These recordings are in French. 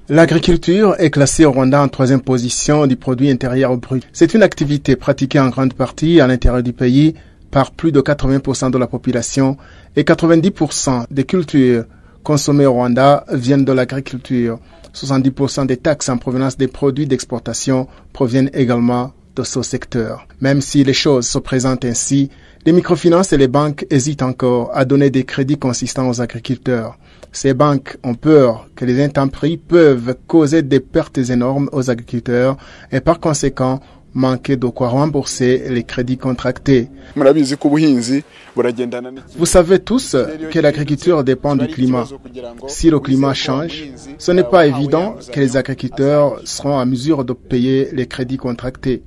L'agriculture est classée au Rwanda en 3e position du produit intérieur brut. C'est une activité pratiquée en grande partie à l'intérieur du pays par plus de 80% de la population et 90% des cultures consommées au Rwanda viennent de l'agriculture. 70% des taxes en provenance des produits d'exportation proviennent également de ce secteur. Même si les choses se présentent ainsi, les microfinances et les banques hésitent encore à donner des crédits consistants aux agriculteurs. Ces banques ont peur que les intempéries peuvent causer des pertes énormes aux agriculteurs et par conséquent manquer de quoi rembourser les crédits contractés. Vous savez tous que l'agriculture dépend du climat. Si le climat change, ce n'est pas évident que les agriculteurs seront en mesure de payer les crédits contractés.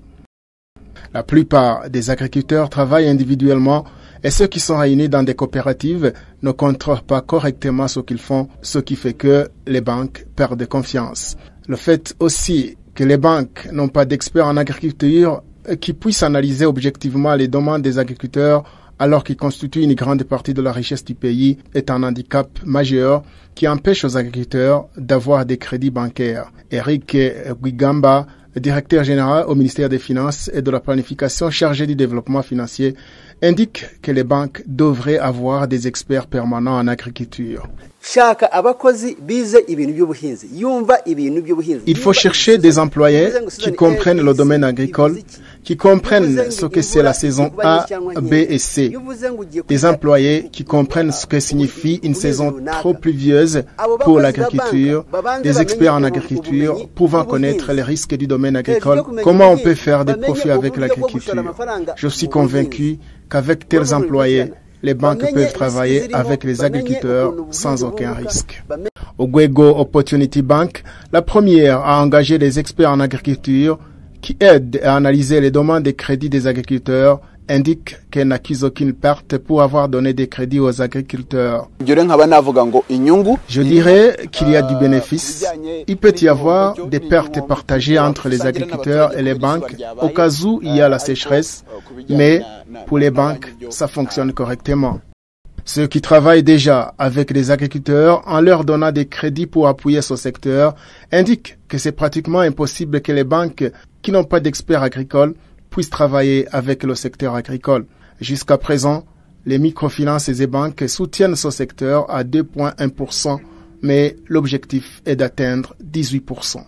La plupart des agriculteurs travaillent individuellement et ceux qui sont réunis dans des coopératives ne contrôlent pas correctement ce qu'ils font, ce qui fait que les banques perdent confiance. Le fait aussi que les banques n'ont pas d'experts en agriculture qui puissent analyser objectivement les demandes des agriculteurs alors qu'ils constituent une grande partie de la richesse du pays est un handicap majeur qui empêche aux agriculteurs d'avoir des crédits bancaires. Eric Guigamba, directeur général au ministère des Finances et de la Planification chargé du développement financier, indique que les banques devraient avoir des experts permanents en agriculture. Il faut chercher des employés qui comprennent le domaine agricole, qui comprennent ce que c'est la saison A, B et C. Des employés qui comprennent ce que signifie une saison trop pluvieuse pour l'agriculture, des experts en agriculture pouvant connaître les risques du domaine agricole, comment on peut faire des profits avec l'agriculture. Je suis convaincu qu'avec tels employés, les banques peuvent travailler avec les agriculteurs sans aucun risque. Ogwego Opportunity Bank, la première à engager des experts en agriculture qui aident à analyser les demandes de crédit des agriculteurs, indique qu'elle n'accuse aucune perte pour avoir donné des crédits aux agriculteurs. Je dirais qu'il y a du bénéfice. Il peut y avoir des pertes partagées entre les agriculteurs et les banques au cas où il y a la sécheresse, mais pour les banques, ça fonctionne correctement. Ceux qui travaillent déjà avec les agriculteurs en leur donnant des crédits pour appuyer ce secteur indiquent que c'est pratiquement impossible que les banques qui n'ont pas d'experts agricoles puissent travailler avec le secteur agricole. Jusqu'à présent, les microfinances et les banques soutiennent ce secteur à 2,1%, mais l'objectif est d'atteindre 18%.